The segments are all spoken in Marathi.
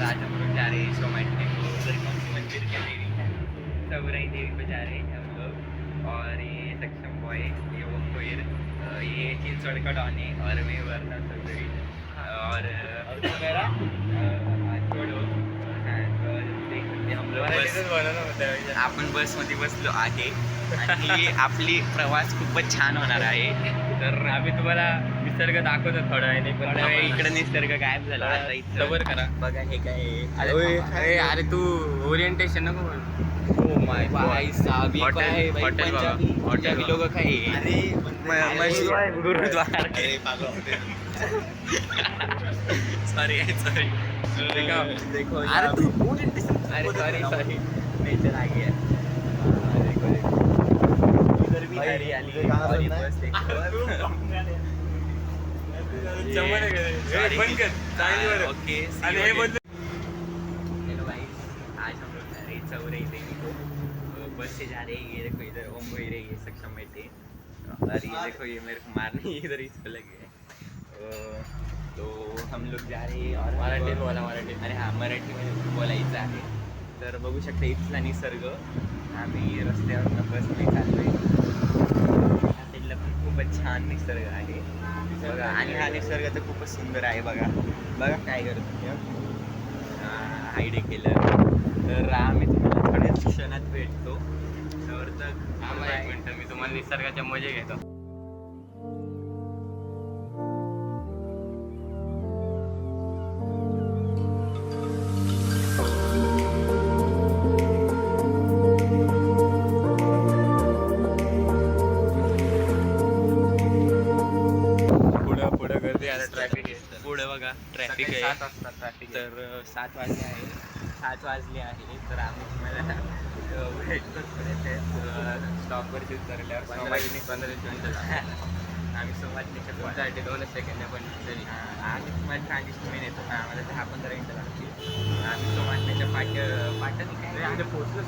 आज हम लोग जा रहे हैं सोमाटने को, उधर कौन सी मंदिर क्या देवी है, सबराई देवी को जा रहे हैं हम लोग। और ये सक्षम बॉय, ये वो कोयर, ये चिंचवड़ का डॉन है और मैं वरना सबरी। और मेरा छोड़ो, हम लोग आपण बसमध्ये बसलो आहे आणि आपली प्रवास खूपच छान होणार आहे. तर आम्ही तुम्हाला निसर्ग दाखवतो थोडा वेळ, थोड्या वेळ इकडे निसर्ग गायब झाला. आता इथं सबर करा. बघा हे काय अरे तू ओरिएंटेशन नको बोल. ओ माय भाई साहब, ये हॉटेल- काय आहे भाई? हॉटेल बघा. पंजाबी हॉटेल पंजाबी लोक काय आहे? अरे गुरुद्वारा. Sorry sorry. देखो अरे तू अरे सॉरी सॉरी, नेचर आ गया. इधर भी भाई, हरियाली इधर कहाँ और ये सुनना है? बस देखो. चमन आहे का? Sorry. बंद कर. चांगली बरं. ओके आणि हे बंद. हेलो गाइस, आज हम लोग जा रहे हैं चौरई देवी को. बस से जा रहे हैं. ये देखो इधर ओम भाई रही है, सक्षम बैठे. और ये देखो ये मेरे को मारने इधर इसको लगे है. तो हम लोग जा रहे हैं. और मराठीत बोला, मराठीत. अरे हा, मराठीमध्ये बोलायचं आहे. तर बघू शकता इथला निसर्ग. आम्ही रस्त्यावरनं बसने चाललोय. त्या साईडला पण खूपच छान निसर्ग आहे बघा. आणि हा निसर्ग तर खूपच सुंदर आहे बघा. बघा काय करतो हायडे केलं. तर आम्ही तुम्हाला थोड्याच क्षणात भेटतो. तर एक मिनिट, मी तुम्हाला निसर्गाच्या मजे घेतो. पुढं गर्दी आता ट्रॅफिक आहे. पुढे बघा ट्रॅफिक सकाळी आहे. 7 वाजता ट्रॅफिक आहे. तर 7 वाजले आहे. 7 वाजले आहे. तर आम्ही तुम्हाला भेटतो स्टॉपवरती उतरल्यावर. 15 मिनिटं आम्ही सोमाटण्याच्या तुमच्यासाठी 2 सेकंड पण तरी. आम्ही तुम्हाला 40 मिनिट येतो. आम्हाला 10-15 मिनिटं लागतील. आम्ही सोमाटण्याच्या पाट्याने काय पोहोचलो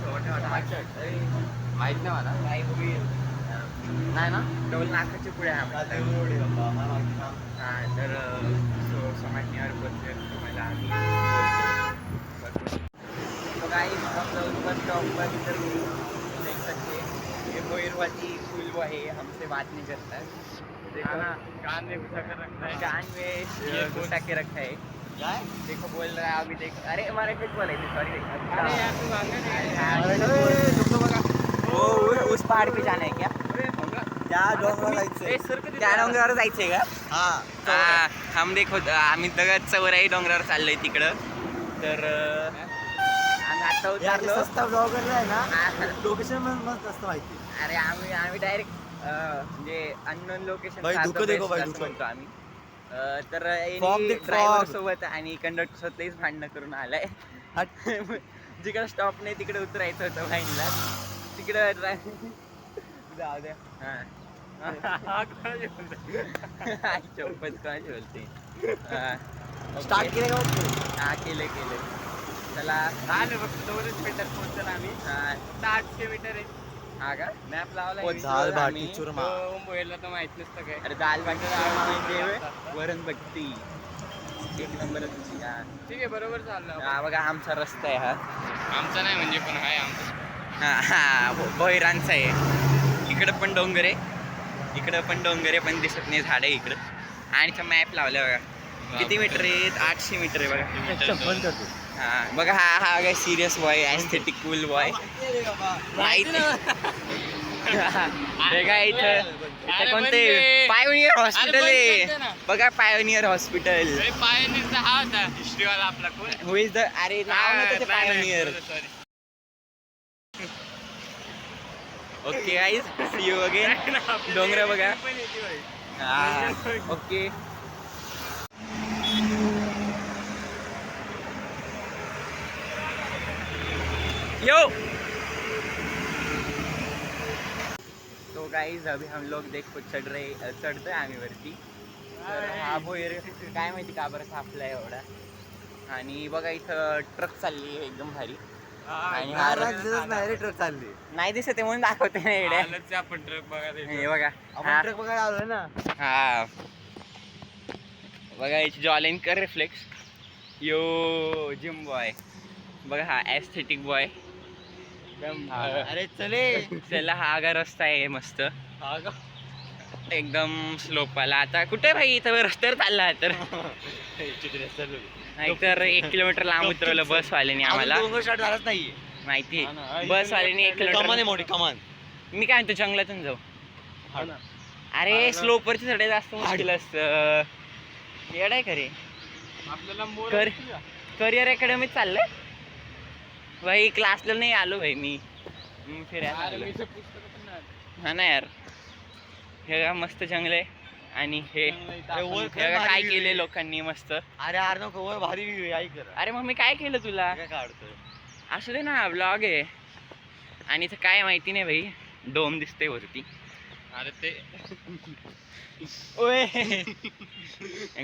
माहीत माहित नाही मला. नाही बघूया. नाही ना. टोल नाकाच्या पुढे हां. तर सोमाटण्यावर पोहोचले तुम्हाला आम्ही बोलतो. तो काही बस स्टॉपवर इधर देख सकते हैं. ये मोइरवाती फूल वो है, हमसे बात नहीं करता है. देखो कान में घुसा कर रखना है. कान में ये घुसा के रखा है. देखो बोल रहा है अभी. देख अरे मराठीत बोलायचं. सॉरी. अरे यार तू सांग ना. वो उस पहाड़ पे जाना है क्या? त्या डोंगरावर जायचंय. त्या डोंगरावर जायचंय का? हा हम देखो आम्ही दगड चौराई डोंगरावर चाललोय तिकडं. तर आम्ही आता उतरलो. सस्ता डोंगर आहे ना, लोकेशन मस्त असतं माहिती. अरे आम्ही डायरेक्ट म्हणजे अननोन लोकेशन भाई, धुकं देखो भाई, धुकं. म्हणतो आम्ही. तर Fog देख, ड्रायव्हर fog. सोबत आणि कंडक्टर सोबतच भांडणं करून आलाय. जिकडे स्टॉप नाही तिकडे उतरायचं होतं भाईंना. तिकडे जाऊ द्या. चौपच काय बोलते. स्टार्ट केलं का? हा केलं. चला आले फक्त 2 मीटर पोहोचलो आम्ही. फक्त 800 मीटर आहे. हा का? मॅप लावला. ओ, दाल बाटी चुरमा. मुंबईला तर माहित नसतं काय. अरे दाल बाटी वरण बघती एक नंबर तुझी. ठीक आहे, बरोबर चाललं. हा बघा आमचा रस्ता आहे हा. आमचा नाही म्हणजे पण आहे आमचा. हा भोईरांचा आहे. इकडं पण डोंगर आहे. इकडं पण डोंगर आहे पण दिसत नाही झाड आहे इकडं. आणि मॅप लावला बघा. किती मीटर आहेत? 800 मीटर आहे बघा. बंद करतो. हा बघा हा काय serious boy, aesthetic cool boy. माहिती हे काय इथं कोणते पायोनियर हॉस्पिटल आहे बघा. Pioneer hospital. पायनीचा हा होता हिस्ट्रीवाला आपला कोण. हु इज द अरे नाव नव्हतं ते pioneer. Okay guys, see you again. डोंगर बघा. हा ओके. यो तो गाइस अभी हम लोग देखो चढ़ते आम्ही वरती. तर हा भोयर काय माहिती का बरं थापला एवढा. आणि बघा इथं ट्रक चालली आहे एकदम भारी. आणि हा ट्रक चालली. नाही दिसत आहे म्हणून दाखवते ना एवढ्या. आपण ट्रक बघा. हे बघा आपण ट्रक बघायला आलोय ना. हा बघा याची जॉलेन कर रिफ्लेक्स. यो जिम बॉय बघा, हा ॲस्थेटिक बॉय. अरे चले. त्याला हा आगा रस्ता आहे मस्त, एकदम स्लोप आला. आता कुठे भाई, इथं रस्त्यावर चालला तर नाहीतर 1 किलोमीटर लांब उतरवलं बसवाल्याने आम्हाला. झालाच नाहीये माहिती, बसवाल्याने 1 कमान किलोमीटर. आहे मोठी कमान. मी काय म्हणतो जंगलातून जाऊ. अरे स्लोपवरची चढाई जास्त मुश्किल असतं. येडाय खरे. करिअर अकॅडमीत चाललंय भाई. क्लासला नाही आलो भाई मी फिरायला आलो. हा ना यार, हे का मस्त जंगल आहे. आणि हे काय केले लोकांनी मस्त. अरे अरे नको वर भारी view आहे, ऐक. अरे मग मी काय केलं तुला. काय काढतोय. असू दे ना, ब्लॉग आहे. आणि इथं काय माहिती नाही भाई, डोम दिसते वरती. अरे ते ओए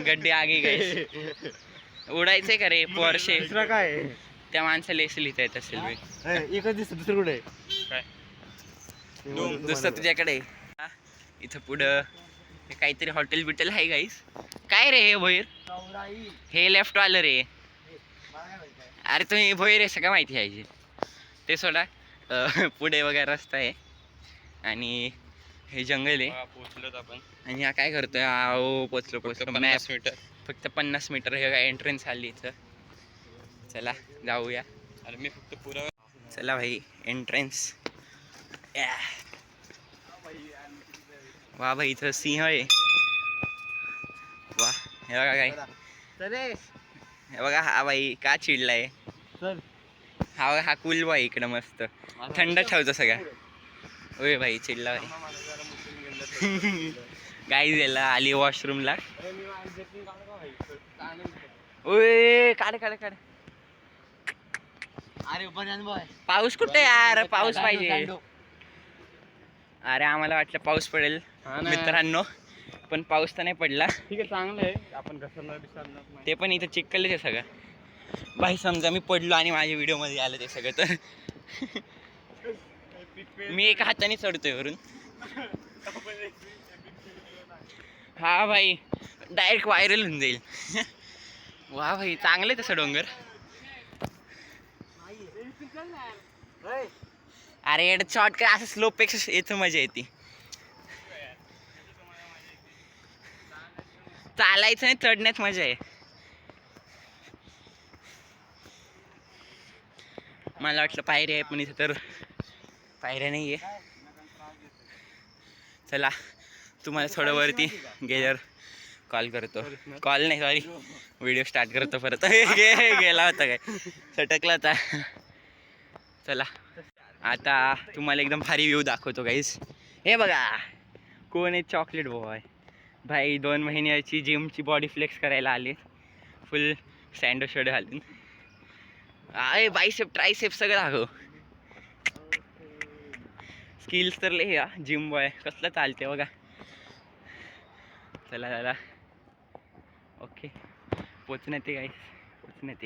गड्डे आगे गए. उडायचंय का रे पोरशे. दुसरा काय त्या माणसाला एस लिहिता येत असेल भाई. एकच दिसत, दुसरं कुठे काय दुसरं तुझ्याकडे आहे. हा, इथं पुढं हे काहीतरी हॉटेल बिटेल आहे गाईस. काय रे हे भोईर, हे लेफ्ट वालं रे. अरे तुम्ही भोईर आहे सगळं माहिती आहे ते सोडा. पुढे वगैरे रस्ता आहे आणि हे जंगल आहे. पोहोचलो आपण. आणि हा काय करतोय, पोचलो 50 मीटर. फक्त 50 मीटर. हे काय एंट्रन्स आली इथं. चला जाऊया. अरे मी फक्त पुरा. चला भाई एंट्रन्स. वा भाई इथं सिंह आहे. वा हे बघा काय, हे बघा हा भाई का चिडलाय. हा बघा हा कूल बॉय इकडं मस्त थंड ठेवतो सगळ्या. ओय भाई चिडला भाई. गाई द्यायला आली वॉशरूमला. ओय काढ काढ काढ. अरे बॉय पाऊस कुठे यार, पाऊस पाहिजे. अरे आम्हाला वाटलं पाऊस पडेल मित्रांनो, पण पाऊस तर नाही पडला. ठीक आहे, चांगलं आहे. आपण घसरणार बिसरणार नाही. ते पण इथं चिखलच आहे सगळं भाई. समजा मी पडलो आणि माझ्या व्हिडिओ मध्ये आलं ते सगळं, तर मी एका हाताने चढतोय वरून. हा भाई डायरेक्ट व्हायरल होऊन जाईल. वा भाई चांगलं आहे तसं डोंगर. अरे शॉर्ट काय असं स्लोप पेक्षा येतं मजा येते. चालायचं नाही, चढण्यात मजा आहे. मला वाटलं पायऱ्या आहे, पण इथे तर पायऱ्या नाही आहे. चला तुम्हाला थोडं वरती गेल्यावर कॉल करतो. कॉल नाही सॉरी, व्हिडिओ स्टार्ट करतो परत. गेला होता काय, सटकला होता. चला आता तुम्हाला एकदम भारी व्ह्यू दाखवतो गाईस. हे बघा कोण आहे, चॉकलेट बॉय भाई. 2 महिन्याची जिमची बॉडी फ्लेक्स करायला आले, फुल सँडो शर्ट घालून. अरे बायसेप ट्रायसेप सगळं दाखव. स्किल्स तर लय या जिम बॉय. कसलं चालते बघा. चला चला ओके, पोचण्यात गाईस, पोचण्यात.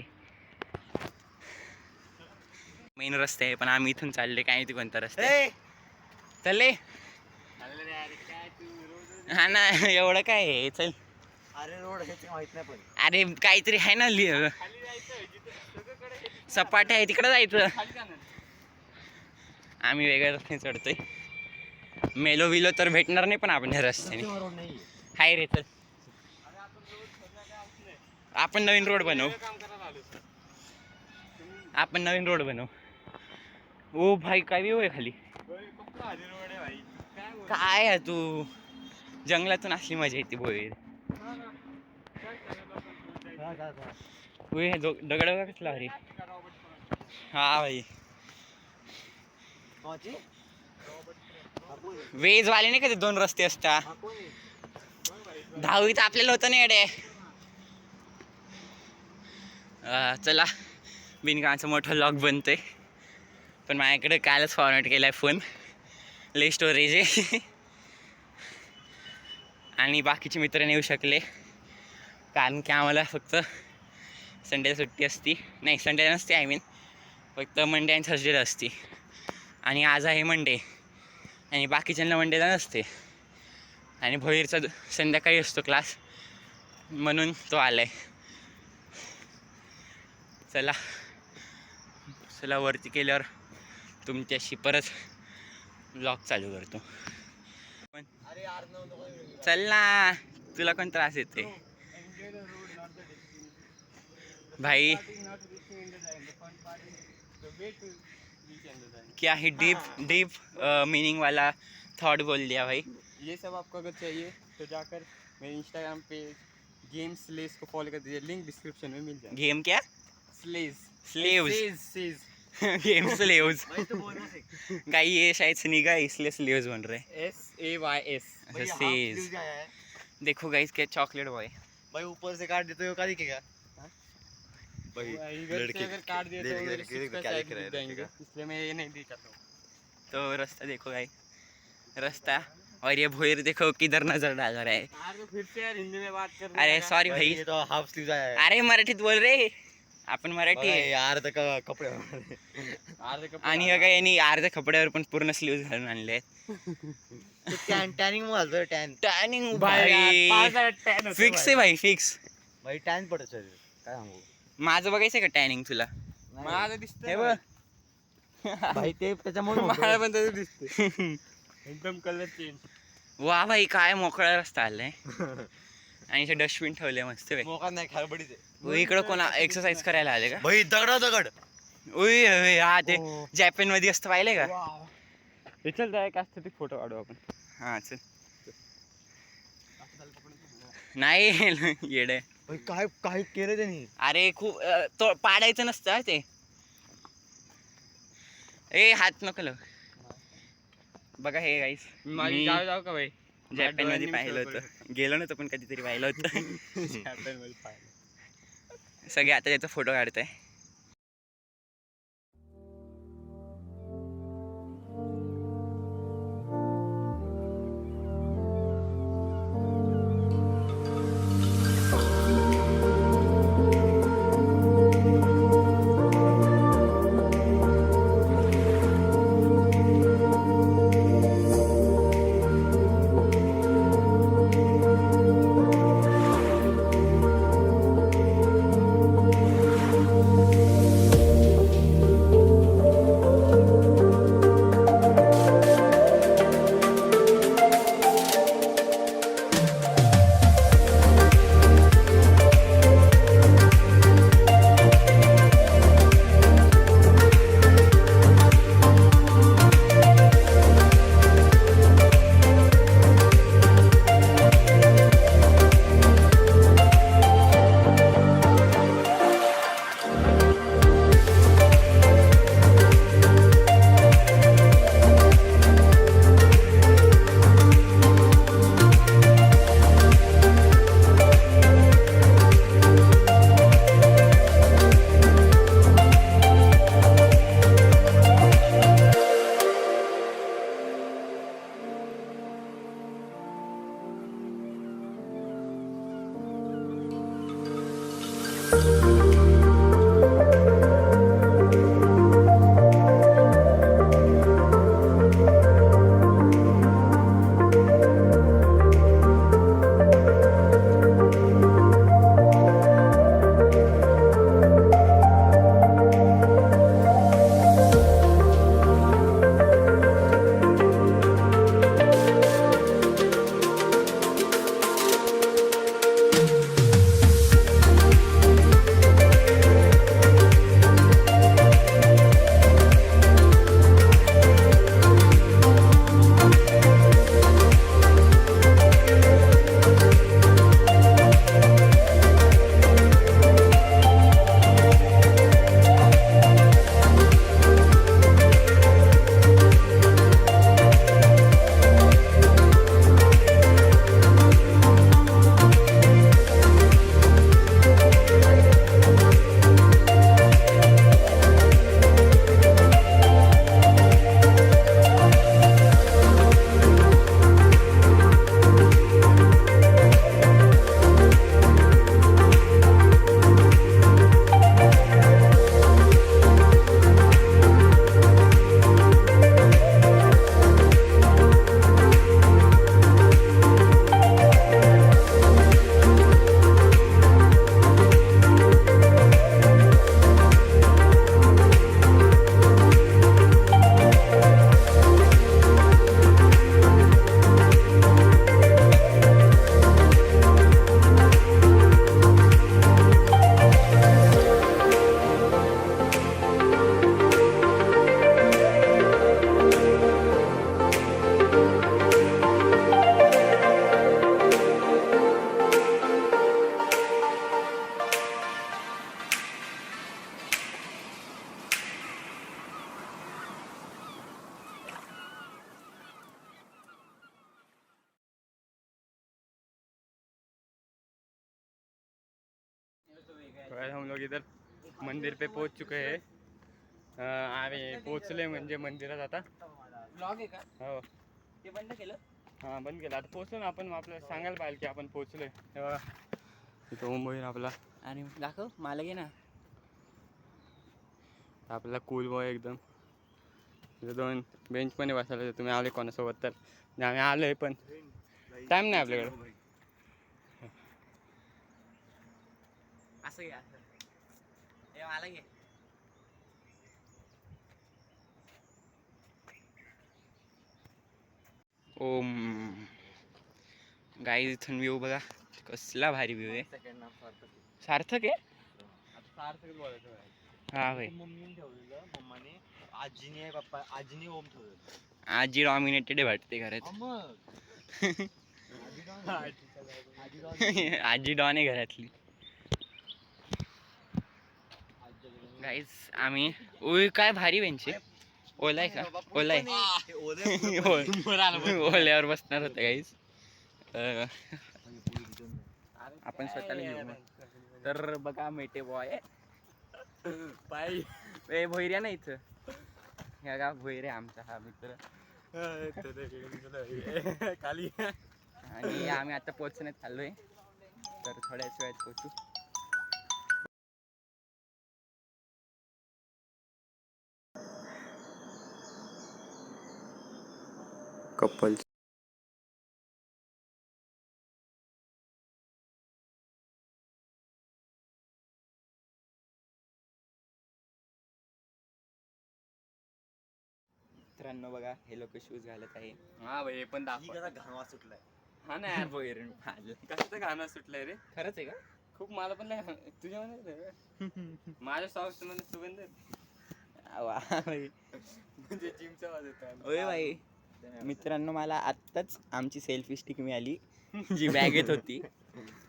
मेन रस्ते आहे, पण आम्ही इथून चालले. काय माहिती कोणता रस्ता आहे. चले हा ना, एवढं काय आहे. चल. अरे रोड माहित नाही पण. अरे काहीतरी आहे ना सपाट आहे, तिकडे जायचं. आम्ही वेगळ्या रस्त्याने चढतोय. मेलो विलो तर भेटणार नाही पण आपण ह्या रस्त्याने. हाय रे चल, आपण नवीन रोड बनवू. आपण नवीन रोड बनवू. ओ भाई काय व्ह्यू आहे खाली. काय आहे तू, जंगलातून असली मजा येते बोईर. दगड बघा कसला भारी. हा भाई वेज वाले नाही का ते 2 रस्ते असतात. 10वीत आपल्याला होतं नाही अडे. चला बिनकामाचं मोठं लॉग बनतंय, पण माझ्याकडे कालच फॉर्मॅट केलाय फोन. लय स्टोरेज आहे. आणि बाकीचे मित्र नाही येऊ शकले कारण की आम्हाला फक्त संडेला सुट्टी असती. नाही संडेला नसते, आय मीन फक्त मंडे आणि थर्सडेला असती. आणि आज आहे मंडे आणि बाकीच्यांना मंडेला नसते. आणि भोईरचा संध्याकाळी असतो क्लास, म्हणून तो आलाय. चला चला वरती केल्यावर तुमच्याशी परत ब्लॉग चालू करतो. अरे यार नको चल ना, तुला कोण त्रास येते भाई? क्या ही डीप डीप मीनिंग वाला थॉट बोल दिया भाई. ये सब आपको अगर चाहिए तो जाकर मेरे इंस्टाग्राम पे गेम स्लेज को फॉलो कर दीजिए, लिंक डिस्क्रिप्शन में मिल जाएगा. गेम क्या? Sledge slaves. Game slaves. भाई तो बोलना सीख. गाई ये शायद स्नीगा है इसलिए स्लेव्स बन रहे. SAYS. भाई अच्छा, हाफ सेज. स्लीव्स आया है. देखो गाइस क्या चॉकलेट बॉय. भाई ऊपर से काट देते हो क्या दिखेगा? भाई इधर से अगर काट दिया तो लड़के- मेरे लड़के सिक्स पैक क्या दिख रहा है, जाएंगे, लड़के इसलिए मैं ये नहीं दिखाता हूँ. तो रास्ता देखो गाइस, रास्ता. और ये भोईर देखो किधर नजर डाल रहा है. यार तो फिर से यार हिंदी में बात कर. अरे सॉरी भाई भाई. ये तो हाफ स्लीव्स आया है. अरे मराठीत बोल रे, आपण मराठी बघा, आहे. हे अर्ध कपडे आणि बघा यांनी अर्ध्या कपड्यावर पण पूर्ण स्लीव्ह घालून आणले आहेत. टॅनिंग मग घालतो टॅन. टॅनिंग भाई भाई फिक्स आहे भाई, फिक्स. भाई टॅन पडत शरीर काय सांगू. माझं बघायचं का टॅनिंग तुला? माझं हे दिसतंय बघ. भाई ते त्याच्यामुळे मला पण तसं दिसतंय. एकदम कलर चेंज. वा भाई काय मोकळा रस्ता आलाय. आणि इथे डस्टबिन ठेवले मस्त भाई. मोका नाही खारबडीचे. इकडं कोण एक्सरसाइज करायला आले का? भाई दगड उई हा ते हो. जॅपन मध्ये असतं पाहिले का? हे चल जाय का एक फोटो काढू आपण. हा चल. नाही येडे. भाई काय काय केलं त्यांनी. अरे खूप तो पाडायचं नसतं हा ते. ए हात नको लावू. बघा हे गाईस, माझी जाऊ का भाई? जॅपन मध्ये पाहिलं होतं. गेलो नव्हतं पण कधीतरी पाहिलं होतं. सगळे आता त्याचा फोटो काढताय. गाइस हम लोग इधर मंदिर पे पहुंच चुके हैं. आम्ही पोहोचलोय म्हणजे मंदिरात आता. ब्लॉग आहे का हो ते बंद केलं हां बंद केलं. आता पोहोचलो ना आपण. आपल्याला सांगायला पाहिजे की आपण पोहोचलोय. तेव्हा इथं मुंबईत आपला आणि दाखव मला घे ना. आपला कूल बॉय एकदम. तिथे 2 बेंच पण बसायला. तुम्ही आले कोणासोबत तर. आम्ही आलोय पण टाईम नाही आपल्याकडे. असं घे असं. हे मला घे. ओम गाईज इथून व्ह्यू बघा कसला भारी व्ह्यू आहे. सार्थक आहे सार्थक बोलायचं. हा भाई. मम्मीने ठेवलेलं, मम्माने आजीने पप्पा आजीने ओम ठेवलेलं. आजी डॉमिनेटेड वाटते घरात. आजी डॉन आहे घरातली. गाईज आम्ही ओय काय भारी बेंच आहे. ओला आहे का ओला आहे. ओल्यावर बसणार होते गाईज. आपण स्वतःला घेऊ मग. तर बघा मेटे बॉय पाय ए भैर्या ना इथं. ह्या का भैर्या आमचा हा मित्र. खाली आणि आम्ही आता पोहोचण्यात चाललोय. तर थोड्याच वेळात पोहोचू. कपल मित्रांनो बघा हे लोक शूज घालत आहे. हा भाई हे पण ही दाखव. कसा घाणवा सुटलाय. हा ना यार भैर कसं गाणं सुटलंय रे. खरंच आहे का. खूप मला पण नाही तुझ्या मध्ये माझ्या सॉक्स मध्ये सुगंध वा भाई. म्हणजे जिमचा वाज येतो. ओय भाई मित्रांनो मला आत्ताच आमची सेल्फी स्टिक मिळाली जी बॅगेत होती.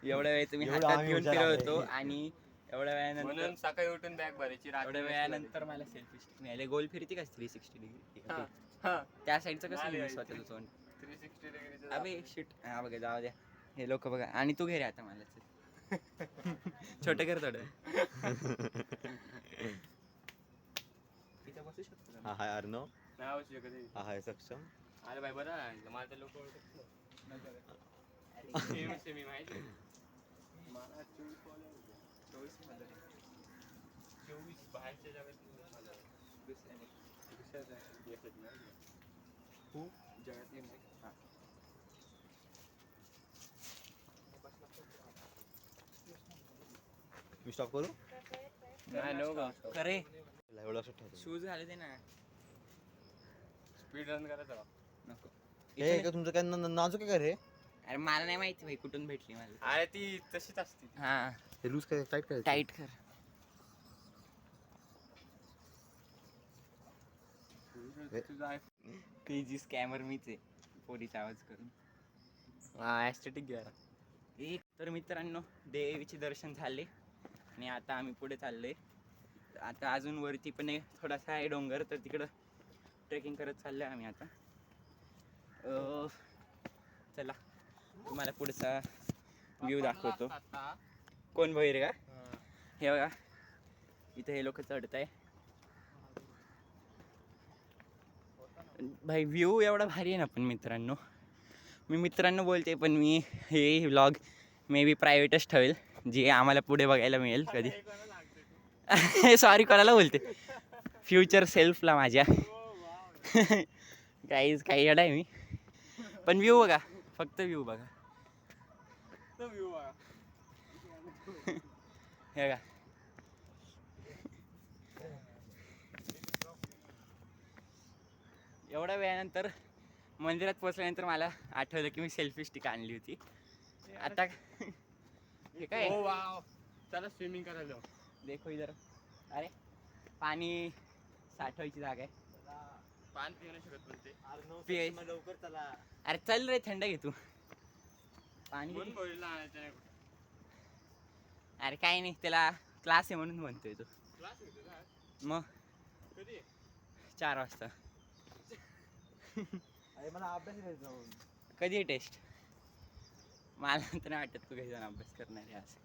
एवढ्या वेळ तुम्ही एवढं हातात आम्ही घेऊन हुशार फिरत आहे. होतो आणि एवढ्या वेळानंतर म्हणून सकाळी उठून बॅग भरायची. एवढ्या वेळानंतर मला सेल्फी स्टिक मिळाली. गोल फिरती का 360 डिग्री हा त्या साईडचं कसं नाही मी रे, स्वतःचं तोंड. 360 डिग्री. अबे शिट. हा बघा जाऊ द्या. हे लोक बघा आणि तू घे रे आता मला. छोटं कर थोडं. इथं बसू शकतो का? हा हाय अर्णव. नाही आवश्यक कधी. हा हाय सक्षम. अरे भाई बरं आहे. मला तर लोक ओळखत मी माहिती आहे. मला 24 follower होते. 24 बाहेरच्या जगात दुसऱ्या देशात नाही. खूप जगातली नाही. मी स्टॉप करू. नाही नो का खरे एवढं लक्षात ठेवतो. शूज घालू दे ना. स्पीड रन करायचा का? नको. हे का तुमचं काय नाजूक आहे का रे. अरे मला नाही माहिती भाई कुठून भेटली मला. अरे ती तशीच असते. हा हे लूज काय टाईट करायचं. टाईट कर. तुझा पेजी स्कॅमर मीच आहे. पोरीचा आवाज करून. ॲस्थेटिक घ्या. एक तर मित्रांनो देवीचे दर्शन झाले आणि आता आम्ही पुढे चाललोय. आता अजून वरती पण एक थोडासा आहे डोंगर तर तिकडं ट्रेकिंग करत चाललोय आम्ही आता. चला तुम्हाला पुढचा व्ह्यू दाखवतो. कोण बहिर का हे बघा इथे हे लोक चढत आहे. भाई व्ह्यू एवढा भारी आहे ना. पण मित्रांनो मी मित्रांनो बोलते पण मी हे व्लॉग मे बी प्रायव्हेटच ठेवेल जे आम्हाला पुढे बघायला मिळेल कधी. सॉरी कोणाला बोलते फ्युचर सेल्फला माझ्या. काहीच काही येडा आहे मी. पण व्ह्यू बघा फक्त व्ह्यू बघा. हे बघा एवढ्या वेळानंतर मंदिरात पोहोचल्यानंतर मला आठवलं की मी सेल्फी स्टिक आणली होती. आता हे काय ओ वाव. चला स्विमिंग करायला जाऊ. देखो इधर. अरे पाणी साठवायची जागा आहे. पान पिऊ नाही शकत पण ते. पिय. लवकर चला. अरे चल रे थंड घे तू. पाणी कोण बोलला आणायचं नाही कुठे. अरे काही नाही त्याला क्लास आहे म्हणून म्हणतोय तो. क्लास घेतो का? मग कधी 4 वाजता. अरे मला अभ्यास करायचा. कधी आहे टेस्ट. मला तर नाही वाटत तू काही जण अभ्यास करणार आहे असं.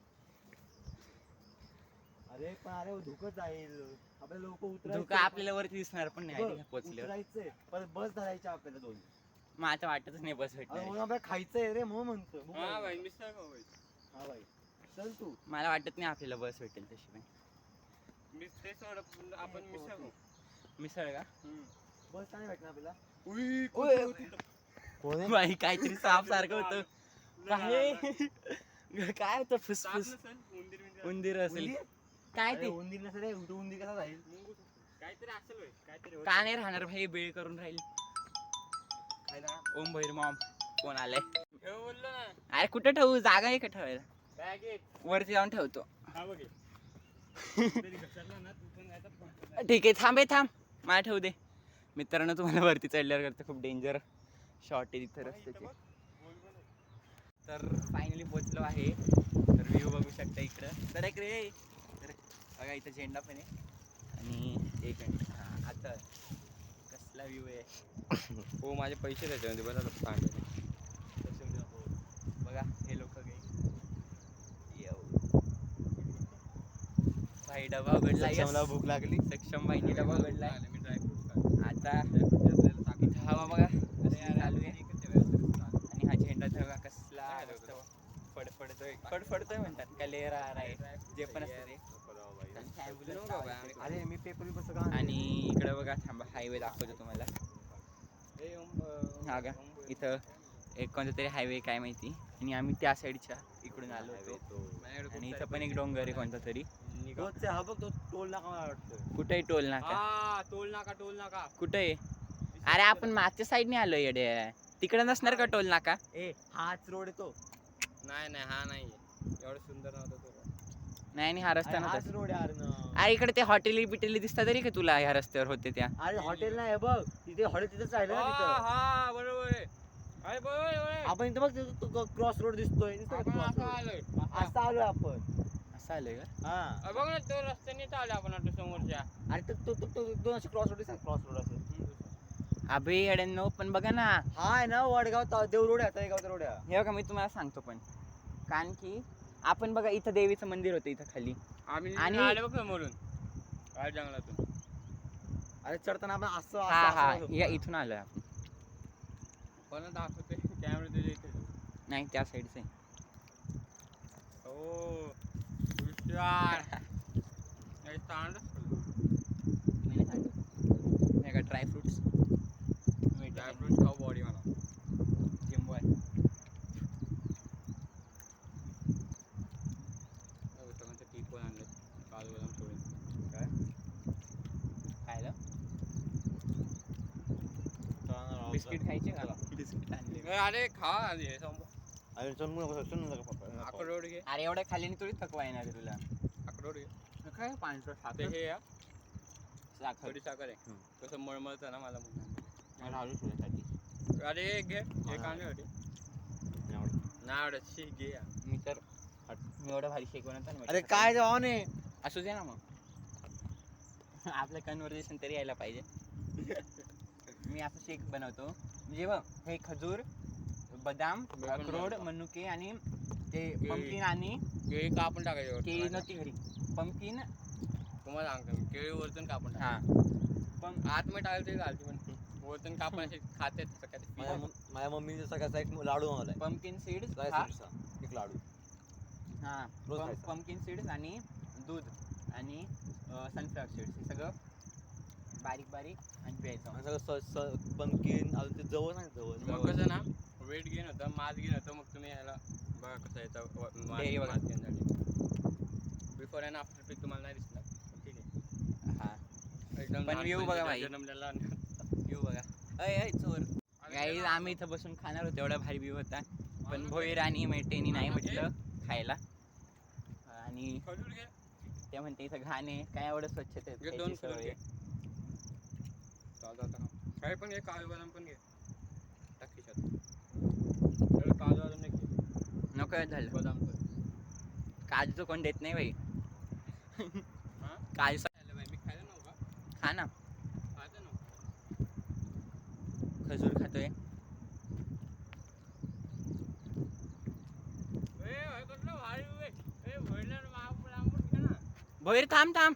अरे पण अरे धुकं जाईल आपल्या लोक धोका आपल्याला वरती दिसणार पण नाही आधी पोचल्यावर. उतरायचंय परत बस धरायची आपल्याला दोन. मग आता वाटतच नाही बस अरे भेटणार. म्हणून आपल्याला खायचंय रे म्हणून म्हणतो हा भाई मिसळ खाऊ भाई. हा भाई चल तू. मला वाटत नाही आपल्याला बस भेटेल तशी पण. आपण मिसळ खाऊ. मिसळ का? बस नाही भेटणार आपल्याला. बाई काहीतरी साप सारखं होतं. काय होतं फुसफुस उंदीर असेल काय ते. उंदीर नसेल रे, उंदीर कसा जाईल. काहीतरी असेल काहीतरी का नाही राहणार भाई बेळ करून राहील. ओम भैर मॉम कोण आलाय बोललो ना. अरे कुठं ठेवू जागा आहे का ठेवायला. वरती जाऊन ठेवतो. ठीक आहे थांब मला ठेवू दे. मित्रांनो तुम्हाला वरती चढल्यावर करते खूप डेंजर शॉर्ट आहे तिथं रस्त्याचे. तर फायनली पोचलो आहे. तर व्ह्यू बघू शकता इकडं. तर एक रे बघा इथं झेंडा पण आहे आणि एक हां आता कसला व्ह्यू आहे. हो माझे पैसे त्याच्यामध्ये बरं सांग. बघा हे लोक भाई डबा उघडला. भूक लागली. सक्षम भाईने डबा उघडला. आता इथं हवा बघा कसली चालू आहे आणि हा झेंडा बघा कसला फडफडतोय म्हणतात का लेअर आहे जे पण असतं ते. अरे मी पेपर बस. आणि इकडे बघा थांबा हायवे दाखवतो तुम्हाला. हा का इथं एक कोणता तरी हायवे काय माहिती. आणि आम्ही त्या साईडच्या इकडून आलो होतो. आणि इथं पण एक डोंगर आहे कोणता तरी. हा बघ तो टोल नाका मला वाटतं. कुठेही टोल नाका. टोल नाका कुठे आहे. अरे आपण मागच्या साईडने आलो येडे. तिकडे नसणार का टोल नाका. हाच रोड आहे तो. नाही हा नाही एवढं सुंदर नव्हतं तो. नाही हा रस्ता हाच नव्हता. रोड यार. अरे इकडे ते हॉटेली बिटेली दिसतात तरी का तुला ह्या रस्त्यावर होते त्या. अरे हॉटेल नाही बघ तिथे हॉटेल तिथेच राहिलं ना तिथं. हा बरोबर आहे. अरे बरोबर आपण इथं बघ क्रॉस रोड दिसतोय. असं आलोय आपण. असं आलोय का. हा बघ ना तो रस्त्याने चालू आपण आता समोरच्या. अरे तो दोन असे क्रॉस रोड दिसतात. क्रॉस रोड असं. अबे येड्यांनो पण बघा ना. हा आहे ना वडगाव देव रोड आहे. तळेगावचा रोड आहे. हे बघा मी तुम्हाला सांगतो पण कारण की आपण बघा इथं देवीचं मंदिर होतं इथं खाली. आणि आले बघ समोरून काय जंगलातून. अरे चढताना आपण असं हा या इथून आलोय आपण. कोणा दाखवते कॅमेरा तुझ्या इथे. नाही त्या साईडचं आहे. हो हुशार. नाही तांड नाही का ड्रायफ्रुट्स ड्रायफ्रूट खाऊ बॉडी मला. जिंबू आहे. टी पण आणले काजू बदाम सोडून. काय खायला बिस्किट खायचे का. बिस्किट आणले. अरे खा आधी अरे अक्रोड घे. अरे एवढ्या खाल्ल्याने थोडी थकवा येणार आहे तुला. अक्रोड घे. काय पांढरं ते साखर हे या साखर थोडी साखर आहे. कसं मळमळतं ना मला म्हणून. राहू तुझ्यासाठी. अरे घे हे कांदे होते नाही आवडत शी घे या. मी तर मी एवढं भारी शेक बनवतो ना. अरे काय जाऊ ने. असू दे ना मग. आपलं कन्व्हर्सेशन तरी यायला पाहिजे. मी असं शेक बनवतो म्हणजे बघ हे खजूर बदाम अक्रोड मनुके आणि ते पंपकिन आणि केळी कापून टाकायची. केळी नव्हती घरी. पंपकिन तुम्हाला सांगतो केळी वरतून कापून टाक. हा पण आतमध्ये टाकलं तरी चालते पण वरतून कापून असे खाते माझ्या मम्मीने सगळ्याचा एक लाडू मागवलाय. पंपकिन सीड्स एक लाडू. हा रोज खायचा. पंपकिन सीड्स आणि दूध आणि सनफ्लॉवर सीड्स हे सगळं बारीक बारीक आणि प्यायचं. पंपकिन अजून ते जवळ नाही मग कसं ना वेट गेन होतं मास गेन होतं. मग तुम्ही याला बघा कसं याचं मास गेन झाली. बिफोर अँड आफ्टर पिक तुम्हाला नाही दिसणार पण ठीक आहे. हा एकदम पण व्ह्यू बघा भाई. जन्मलेला व्ह्यू बघा. अय चोर गाईज आम्ही इथं बसून खाणार होतो. एवढा भारी व्ह्यू होता पण भोईर आणि मेटेनी नाही म्हटलं खायला. आणि खजूर घे. ते म्हणते इथं घाण आहे काय एवढं स्वच्छता आहे, दोन खायची सवय आहे. काही पण घे काजू बदाम पण घे टाक खिशात. काजू अजून नाही घे. नको झालं बदाम काजूचं कोण देत नाही बाई. काजू मी खायला नव्हता खा ना. खायचं नव्हतं. खजूर खातोय. कसलं भारी भोईर भोईर थांब थांब.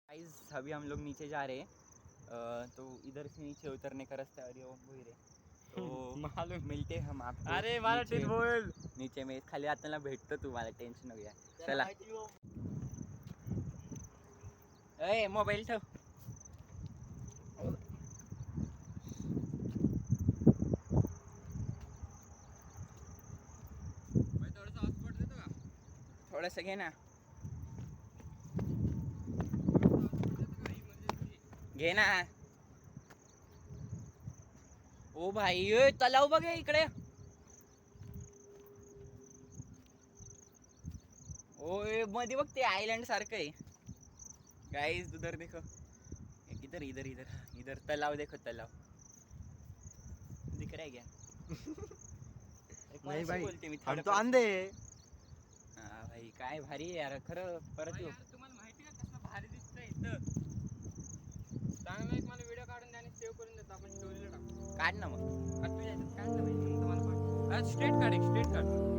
गाइस अभी हम लोग नीचे जा रहे हैं. तो इधर से नीचे उतरने का रास्ता है वो भोईर है. तो मालूम मिलते हम आपको. अरे मला नीचे- बोल. नीचे में खाली आताना भेटतो तुम्हाला, टेन्शन हो गया. चला ए मोबाईल ठेव. थोडस घे ना. घे ना. ओ भाई ओय तलाव बघ हे इकडे. ओय मध्ये बघ ते आयलंड सारखं आहे. गाइस उधर देखो. इधर इधर इधर इधर तालाब देखो, तालाब दिख रहा है क्या? नाही भाई, बोलते मी हम थोडं तो अंधे. हा भाई काय भारी आहे यार खरं. परत येऊ. तुम्हाला माहिती का कसं भारी दिसतंय इथं. चांगला एक मला व्हिडिओ काढून द्या आणि सेव्ह करून देतो, आपण स्टोरीला टाकू. काढ ना मग. तुझ्या ह्याच्यात काढ ना भाई, मग तुम्हाला पाठवू. स्ट्रेट काढ, एक स्ट्रेट काढ.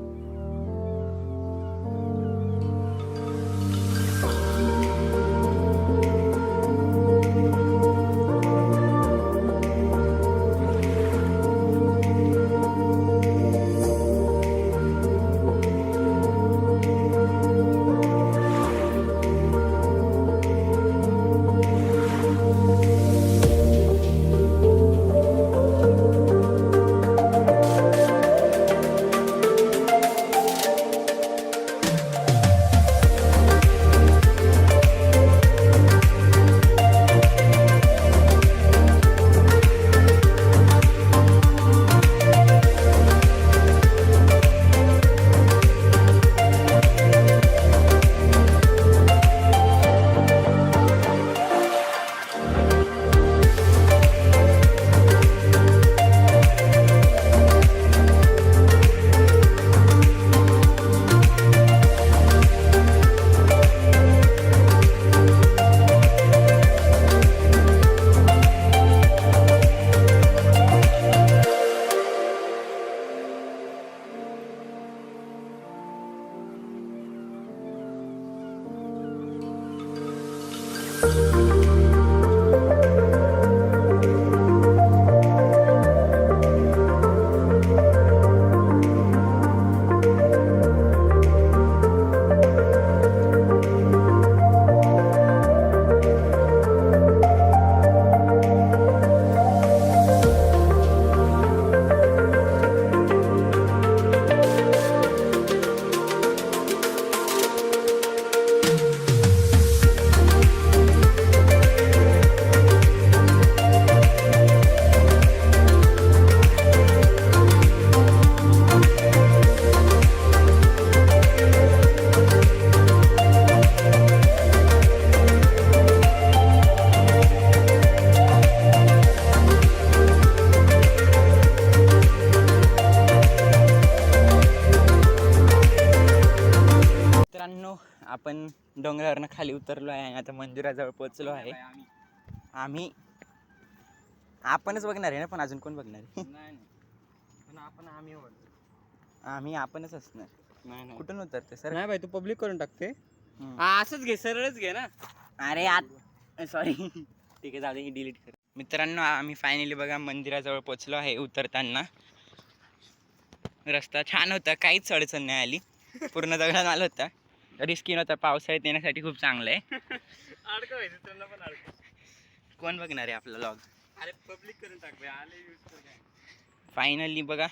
आपण डोंगरावरनं खाली उतरलो आहे आणि आता मंदिराजवळ पोहोचलो आहे. आपणच बघणार आहे ना, पण अजून कोण बघणार आहे? आम्ही आपणच असणार. नाही कुठून उतरते सर? नाही भाई, तू पब्लिक करून टाकते. असंच घे, सरळच घे ना. अरे सॉरी ठीक आहे, जाऊ दे, ही डिलीट कर. मित्रांनो आम्ही फायनली बघा मंदिराजवळ पोहोचलो आहे. उतरताना रस्ता छान होता, काहीच अडचण नाही आली. पूर्ण दगडात आला होता, रिस्की नव्हता. पावसाळ्यात येण्यासाठी खूप चांगलं आहे. कोण बघणार आहे आपला लॉग? अरे पब्लिक करून टाक भाई, आले यूज कर. फायनली बघा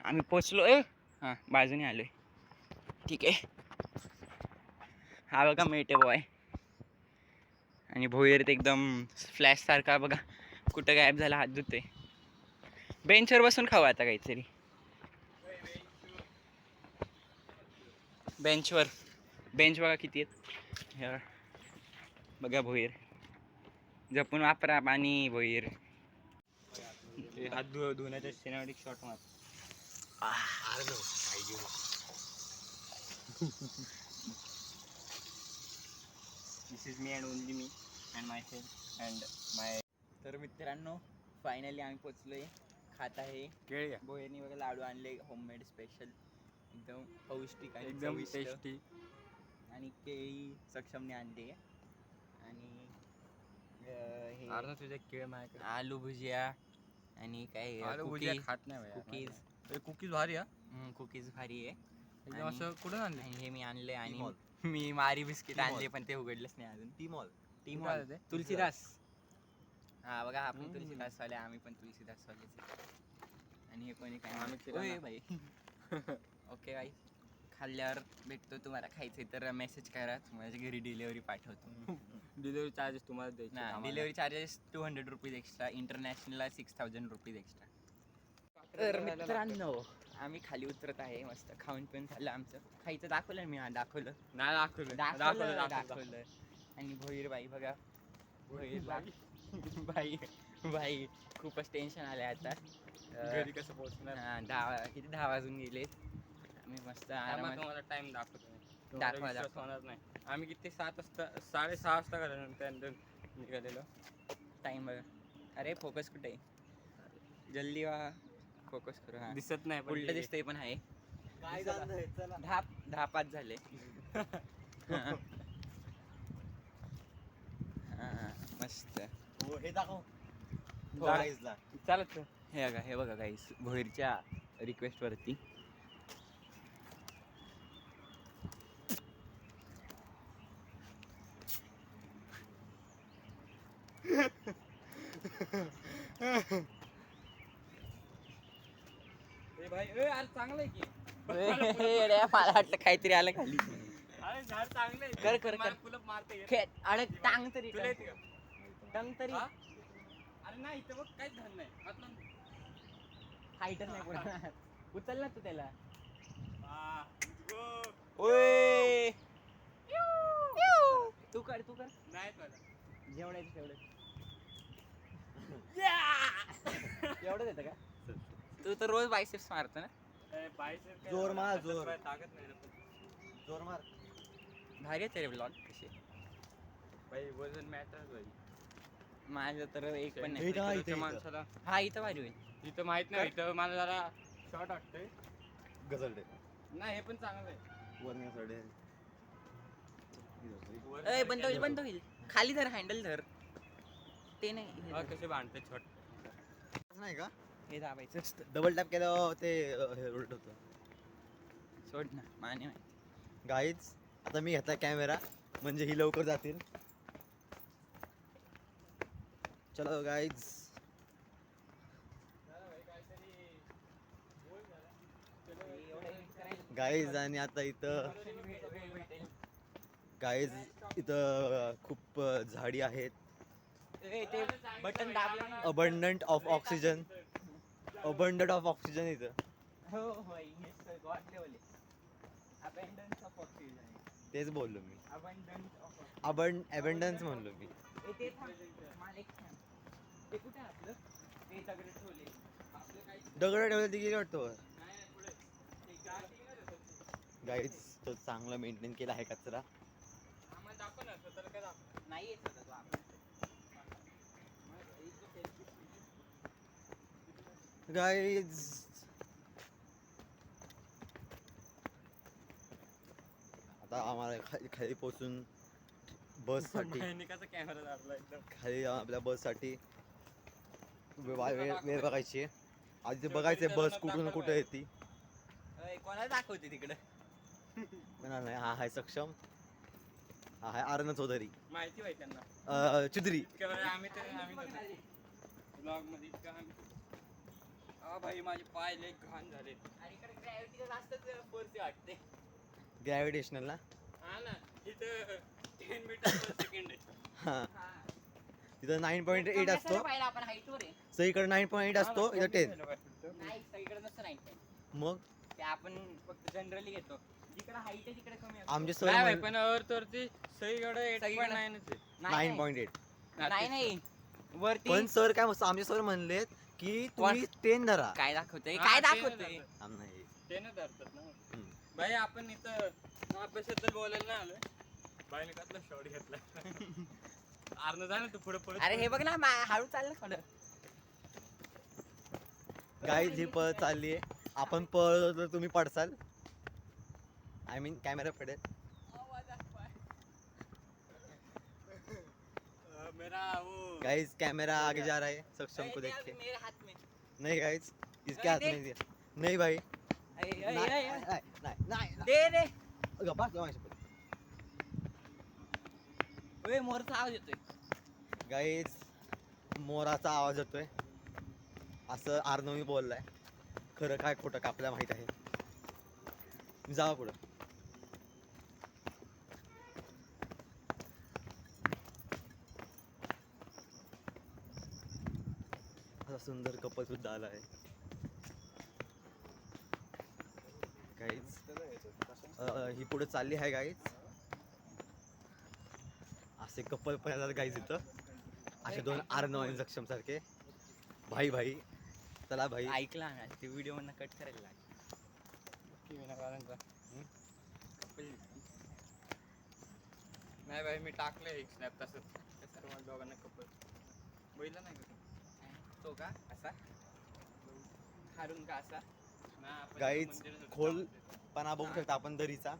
आम्ही पोचलो आहे. हां बाजूने आलोय. ठीक आहे. हा बघा मेटे बॉय आणि भोईर एकदम फ्लॅश सारखा बघा कुठं गायब झाला, हात धुतोय. बेंचवर बसून खाऊ आता काहीतरी. बेंच बघा किती आहेत. बघा भोईर, जपून वापरा पाणी. भोईर हात धुण्याच्या सिनेमॅटिक शॉट मार. This is me and only me and my myself and. तर मित्रांनो फायनली आम्ही पोचलोय. खात आहे केळी बोहेनी वगैरे लाडू आणले होममेड स्पेशल एकदम पौष्टिक आणि एकदम चविष्ट. टेस्टी. आणि केळी सक्षमने आणली आणि हे अरे तुझे केळ माझ्याकडे. आलू भुजिया आणि काय अरे भुजिया खात नाही भैया. कुकीज कुकीज भारी हा. कुकीज भारी आहे. एकदम आणि- असं कुठून आणले? आणि हे मी आणले आणि टी-मॉल. मी मारी बिस्किट टी-मॉल. आणले पण ते उघडलंच नाही अजून. टी-मॉल. टीम कुठं आलं ते? तुलसीदास. हा बघा आपण हम्म. तुलसीदास वाले आम्ही पण तुलसीदास वालेच. आणि हे कोणी काय आम्ही म्हणत- ओय किराणा. बाई ओके बाई खाल्ल्यावर भेटतो. तुम्हाला खायचंय तर मेसेज करा तुम्हाला घरी डिलिव्हरी पाठवतो. डिलिव्हरी चार्जेस तुम्हाला द्यायचे ना आम्हाला. Delivery charges 200 rupees extra. इंटरनॅशनलला 6000 रुपीज एक्स्ट्रा. तर मित्रांनो आम्ही खाली उतरत आहे. मस्त खाऊन पिऊन झालं आमचं. खायचं दाखवलं मी. दाखवलं नाही दाखवलं दाखवलं दाखवलं. दाखवलं. आणि भोईर बाई बघा भोईर बाई बाई खूपच टेन्शन आलंय आता. घरी कसं पोहोचणार? हा, 10 वाजून गेले. आम्ही मस्त आरामात तुम्हाला टाइम दाखवतो. दाखवा, विश्वास दाखवा. होणार नाही. आम्ही किती 7 वाजता 6:30 वाजता घरानंतर निघालेलो. टाइम बघा. अरे फोकस कुठे आहे? जल्दी वा फोकस करू. हा दिसत नाही पण उलट ते- दिसतंय पण आहे. काय चला. झालंय? चला. 10-5 झाले. हा. हा, मस्त. हो, हे दाखव. हो. गाईजला. चालत हे बघा गाईस भोईरच्या रिक्वेस्ट वरती ए भाई ए यार चांगलं आहे की. मला वाटलं काहीतरी आलं खाली. अरे झाड चांगलं आहे. कर, कर, मला कर. पुलप मारता येत. खेळ अरे टांग तरी तुला येते का? टांग तरी हा? अरे नाही इथं बघ काहीच झालं नाही. आतला- हाईटच नाही पुढे. उचल ना तू त्याला. हा, go. ओय तू कर नाही तुला. जेवढं आहे तेवढं. एवढं देतं का? तू तर रोज बायसेप्स मारतो ना. ए, बाईसेप काय जोर मार, हातात जोर. पाय ताकद नाही रे पण. जोर मार. भारी आहे रे ब्लॉग कसे. भाई वजन मॅटर भाई. माझं तर एक पण नाही. इथं, इथं, इकडच्या इथं. माणसाला हा इथं भारी होईल. इथं माहित नाही. इथं मला जरा शॉर्ट वाटतंय. गजलडे नाही हे पण चांगलं आहे. वरण्याकडे ए बंद होईल. खाली धर हँडल धर. ते नाही हे हा, धर. कसे बांधते छोट. नाही का हे दाबायचं. डबल टॅप केल्यावर ते हे उलट होतं. सोड ना माने माहिती. गाईज आता मी घेतला कॅमेरा म्हणजे ही लवकर जातील. चलो गाईज. गाईज आणि आता इथं गाईज इथं खूप झाडी आहेत. ए, ते बटन दाबलं ना. अबंडंट ऑफ ऑक्सिजन इथं. हो God level abundance of oxygen. तेच बोललो मी. अबंडन्स ऑफ अबंडन्स म्हणलो मी. ते थांब. मला एक सांग. ते कुठे आहे आपलं? ते दगड ठेवले. आपलं काही दगड ठेवलं तिकीट वाटतो. नाही नाही, पुढे ते गाठी नाही रे सर. गाईज तो चांगला मेंटेन केला आहे कचरा. आम्हाला दाखव ना स्वतःला काय दाखव. नाही येत होता तो आपण. गाईज आता आम्हाला खाली पोहोचून बससाठी बहिणीकाचा कॅमेरा दाबला एकदम. खाली आपल्या बससाठी वेळ बघायची आहे. आधी ते बघायचं बस कुठून कुठे येते. कोणाला दाखवते तिकडं? कोणाला नाही. हा आहे सक्षम. हा आहे आर्यन चौधरी. माहिती पाहिजे त्यांना. चिद्री. इतक्या वेळा आम्ही ब्लॉग मध्ये इतकं आम्ही. हा भाई माझे पाय लय घाण झाले. आणि इकडे ग्रॅव्हिटीचा जास्तच फोर्स वाटते. ग्रॅव्हिटेशनल ना. हा ना इथं 10 मीटर पर सेकंड आहे. हा तिथं 9.8 असतो. पाहिला आपण हाईटवर आहे. सगळीकडे 9.8 असतो. इथं 10. नाही सगळीकडे नसतं 9. मग ते आपण फक्त जनरली घेतो. जिकडे हाईट आहे तिकडे कमी असतो. आमचे नाही भाई सर पण अर्थ वरती सगळीकडे 8.9 च आहे. 9.8. नाही वरती पण सर काय मस्त आमचे सर म्हणलेत की तुम्ही 10 धरा. काय दाखवतंय हा, काय ते दाखवतंय? नाही आम नाही. ते ना धरतात ना. हम्म. भाई आपण इथं अभ्यासाबद्दल बोलायला नाही आलोय. बाईने कसला शॉट घेतला आरनं जा ना तू पुढे पळत अरे हे बघ ना हळू चाललं थोडं. गाईज ही पळ चालली आहे. आपण पळलो तर तुम्ही पडसाल. आय मीन कॅमेरा पडेल. मेरा वो गाइस कैमरा आगे जा रहा है सक्षम को देख के. मेरे हाथ में. नहीं गाइस इसके हाथ में दिया. नहीं भाई नहीं दे दे. गप्पा केव्हा शपथ. ओए मोरचा आवाज येतोय. गाइस मोराचा आवाज येतोय असं आर्नवी बोललाय. खरं काय खोटं का आपल्याला माहित आहे. जावा पुढं. असा सुंदर कपल सुद्धा आला आहे. गाईज ही पुढे चालली आहे गाईज. असे कपल पण येतात गाईज इथं. असे दोन आर्नव सक्षम सारखे. भाई भाई चला भाई. ऐकला ना ते व्हिडिओ मधनं कट करायला लागेल. नाही भाई मी टाकलंय एक स्नॅप तसंच त्या सर्व दोघांना कपल बघितलं नाही का तू? तो का असा खारून का असा. नाही, आपण गाईज मंदिरात होतो खोल तेव्हा. पणा बघू शकता आपण दरीचा.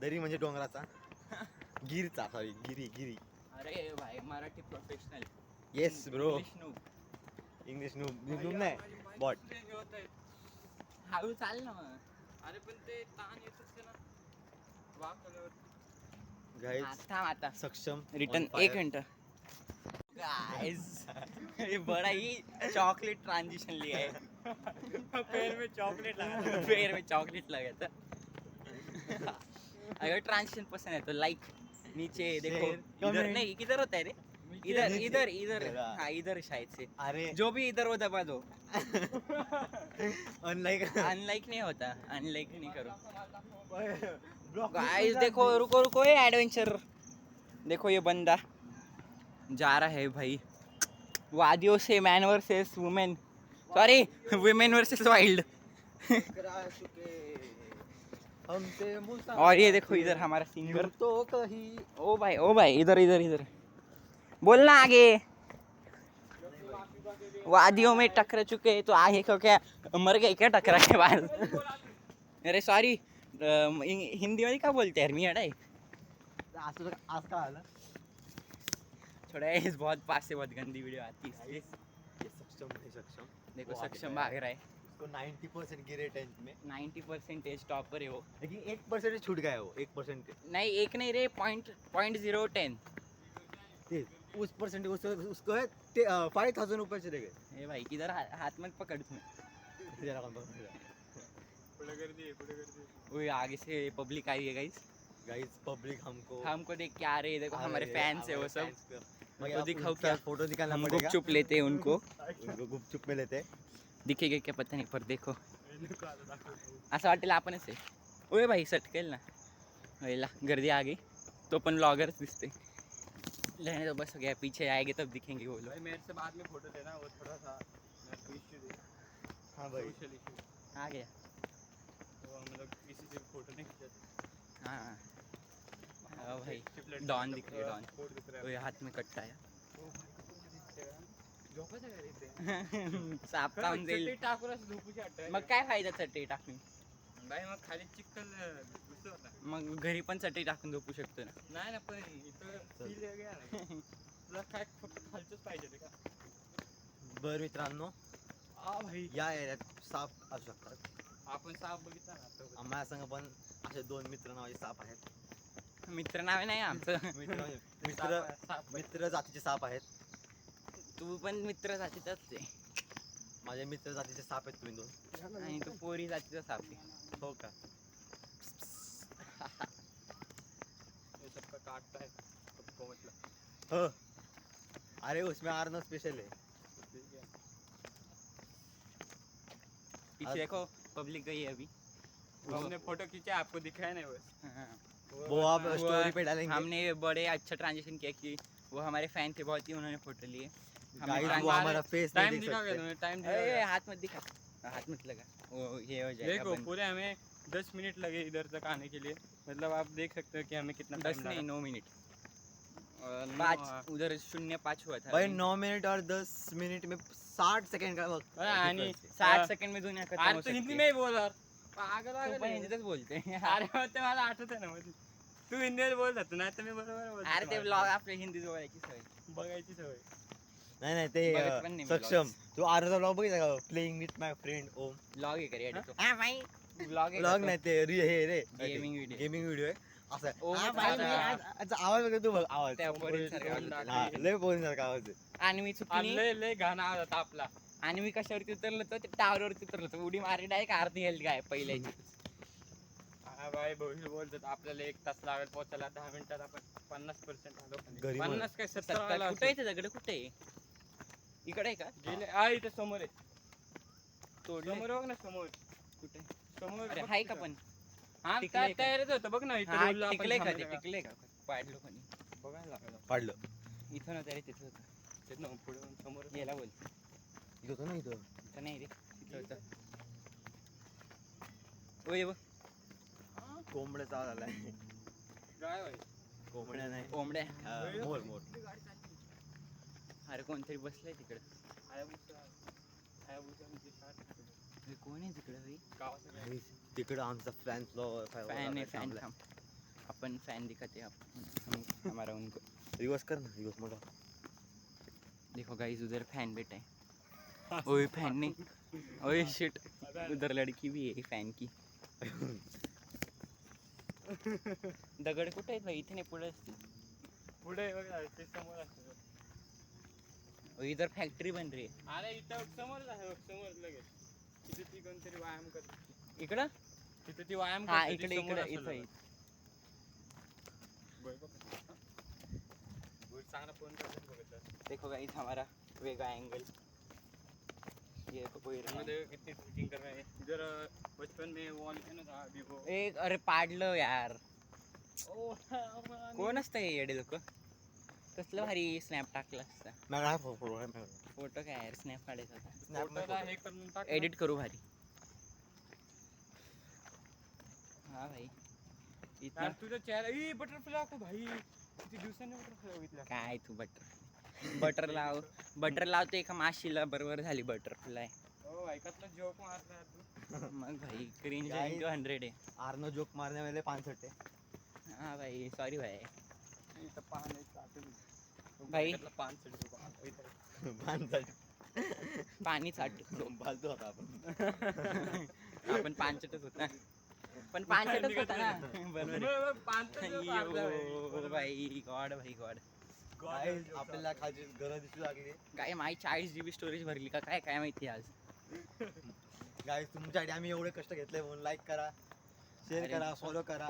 दरी म्हणजे डोंगराचा. गिरचा सॉरी गिरी. अरे भाई Marathi professional. Yes bro. English English noob नाही बॉट. हे होतंय. हळू चाल ना मग. अरे पण ते ताण येत असते ना वाकल्यावर. गाईज थांब आता सक्षम रिटर्न on 1 fire. घंटा. गाइस ये बड़ा ही चॉकलेट ट्रांजिशन लिया है. पैर में चॉकलेट लगा पैर में चॉकलेट लगा था. अगर ट्रांजिशन पसंद है तो लाइक नीचे देखो. Share, इधर comment. नहीं किधर होता है रे. इधर इधर इधर हाँ इधर शायद से. अरे जो भी इधर वो दबा दो. अनलाइक अनलाइक नहीं होता. अनलाइक नहीं करो. गाइस देखो रुको ये एडवेंचर. देखो ये बंदा जा रहा है भाई. वादियों से man versus women. Sorry women versus wild. और ये देखो इधर हमारा सिंगर. तो कहीं ओ भाई इधर बोलना आगे. वादियों में टकरा चुके तो आगे को क्या मर गए क्या टकरा के बाद. अरे सॉरी हिंदी में क्या बोलते हैं मी अड़ाई. असं आज का आलं. थोड़ा इस बहुत पास से बहुत गंदी वीडियो आती है इसलिए. ये सक्षम है सक्षम. देखो वो आगे सक्षम गया. भाग रहा है. उसको 90% गिरे 10th में. 90% टॉपर है वो. लेकिन 1% छूट गया है वो. 1% नहीं एक नहीं रे. .010. उस परसेंट उसको है 5,000 रुपये चले गए. ए भाई किधर हाथ में पकड़ तू. जरा कौन पकड़ गया. पुढे गर्दी पुढे गर्दी. वो आगे से पब्लिक आई है गाइस. गाइस पब्लिक हमको देख के आ रहे हैं. देखो हमारे फैंस है वो सब. तो दिखाओ क्या फोटो निकालना हम पड़ेगा. गुपचुप लेते हैं उनको. उनको गुपचुप में लेते. दिखेगा क्या पता नहीं पर देखो असं वाटेल आपणच आहे. ओए भाई सटकेल ना. वहीला गर्दी आ गई तो पण ब्लॉगरच दिसते. रहने तो बस हो गया. पीछे आएंगे तब दिखेंगे वो लोग. भाई मेरे से बाद में फोटो लेना वो थोड़ा सा मेरे को इश्यू दे. हाँ भाई. Social issue. आ गया. तो हम लोग किसी से फोटो नहीं खींचते. हाँ हाँ भाई चिपलेट डॉन दिख रही है. डॉन फोटो दिख रहा वो हाथ में कट्टा है. झोपायचं का रे ते? साप चावून चटई जाईल. टाकून असं झोपूची वाटतं. मग काय फायदा चटई टाकून. बाई मग खाली चिखल घुसतो होता. मग घरी पण चटई टाकून झोपू शकतो ना. नाही ना पण इथं फील वेगळा आहे. तुला काय फक्त खालचंच पाहिजे ते का? बर मित्रांनो भाई या एरियात साप असू शकतात. आपण साप बघितला ना आता. आम्हाला संग पण असे 2 मित्र नावाचे साप आहेत. मित्र नाव नाही आमचं. मित्र जातीचे साप आहेत. तू पण मित्र जातीचाच आहे. माझे मित्र जातीचे साप आहेत तुम्ही 2. आणि तू पोरी जातीचा साप आहे. हो का. ये सबका काटता है सबको मतलब. हो. अरे उसमें आर्नो स्पेशल है. पीछे देखो पब्लिक गई है अभी. हमने फोटो खींचा आपको दिखाया नहीं बस. हाँ. वो आप स्टोरी पे डालेंगे. हमने बड़े अच्छा ट्रांजेक्शन किया कि वो हमारे फैन थे बहुत ही. उन्होंने फोटो लिए. गाइस हमने वो हमारा फेस नहीं टाइम देख दिखा सकते. तुमने टाइम अरे हाथ मत दिखा. हाथ मत लगा. वो ये हो जाएगा देखो बंद. पूरे हमें 10 मिनट लगे इधर तक आने के लिए. मतलब आप देख सकते हो कि हमें कितना 10 टाइम नहीं लगा 9 मिनट नौ, 5 उधर 0-5 हुआ था भाई 9 मिनट और 10 मिनट में 60 सेकंड का वक्त आणि difference है. 60 सेकंड में दुनिया खत्म हो अरे तू हिंदी सकती में है ही बोल यार पागल तू वागल पण आहे. हिंदीतच बोलते अरे हो, ते मला आठवत ना मध्ये तू हिंदीत बोलत होता नाही तर मी बरोबर बोलतो अरे ते तुम्हाला. ब्लॉग आपल्या हिंदीत बोलायची सवय बघायची सवय नाही नाही ते बघत पण नाही मी सक्षम तू आरचा ब्लॉग बघितला का playing with my friend Om blog आहे करे तो हा भाई ब्लॉग ब्लॉग नाही ते हे रे Gaming video. गेमिंग व्हिडिओ आहे असं आहे. ओम हा, भाई, आता- मी आज आवाज वगैरे तू बघ आवाज त्या पोरींसारखा आवाज होता. हा लय पोरींसारखा आवाज आहे आणि मी चुकली लय लय घाण आवाज होता आपला आणि मी कशावरती उतरलो तर टावर वरती उतरलो तर उडी मारी डायरेक्ट अर्धी हेल्थ काय पहिल्याची हा बाई भविष्य बोलतात आपल्याला 1 तास लागेल पोहोचायला 10 मिनिटात आपण 50% आलो घरी 50 काय 70 आला कुठे असेल. आहे ते दगड कुठे आहे इकडे आहे का गेले इथे समोर आहे तोडले समोर बघ ना समोर कुठे समोर अरे बघ हाय तिथं. का पण हा टिकलंय का? तयारच होतं बघ ना इथे हा, रोडला आपण टिकलंय का ते थांबलेलं. टिकलंय का पाडलो कोणी बघायला लागलं पाडलं इथं ना तरी तिथं होतं तिथनं पुढे जाऊन समोर याला बोल इथं होतं ना इथं इथं नाही रे तिथं होतं ओय बघ कोंबड्याचा आवाज आलाय काय होय कोंबड्या नाही कोंबड्या मोर मोर अरे कोणतरी बसलंय तिकडं हायाबुसा म्हणजे काय टाकलं? अरे कोण आहे तिकडं भाई गावाचं तिकडं आमचा फॅन फॅन है फॅन थांब अपन फैन दिखाते हैं आप हमारा उनको रिवर्स कर ना रिवर्स मोठा देखो गाइस उधर फैन बैठा है ओए फैन नहीं ओए शिट उधर लड़की भी है फैन की दगड कुठे आहेत भाई इथे नाही पुढे असतील पुढे बघा ते समोर असतं और इधर फैक्ट्री बन रही है अरे इथं समोरच आहे बघ, समोर लगेच तिथे ती कोणतरी व्यायाम करते इकडं तिथे ती व्यायाम हा करते, ती इकडे समोर इकडे असेल इथं बघ. बघ, बघ. बघ, चांगला फोन करतात बघत जा. देखो गाइस हमारा वेगा एंगल ये कोई मध्ये किती शूटिंग कर रहे हैं इधर बचपन में वो वाला था विवो एक अरे पाडलं यार कोण असतं हे येडे लोक कसलं भारी स्नॅप टाकलं असतं मला फोटो आहे माझ्याकडे. फोटो काय यार स्नॅप काढायचा होता Snap मध्ये फोटोला photo. हे करून टाक ना. एडिट करू भारी हा भाई इतना यार तुझा चेहरा ई बटरफ्लाय को भाई किती दिवसांनी बटरफ्लाय बघितला काय तू बटर लावतो एका माशीला बरोबर झाली बटरफ्लाय ओ ऐकतला जोक मारला तू मग भाई क्रिंज Guys. 100 आहे आर्नो जोक मारने वाले 65 हा भाई सॉरी भाई इथं पान आहे चाटून भाई. पान चढतो इथं 65 पाणी चाटतो फालतू होता आपण आपण पानचटच होता पण पानचटच होता ना बरोबर आहे. पान अय्यो, भाई गॉड भाई गॉड Guys, आपल्याला खायची गरज दिसू लागली काय माझी 40 GB स्टोरेज भरली का काय काय माहिती आज गाईज तुमच्यासाठी आम्ही एवढे कष्ट घेतले म्हणून लाईक करा शेअर अरे. करा फॉलो करा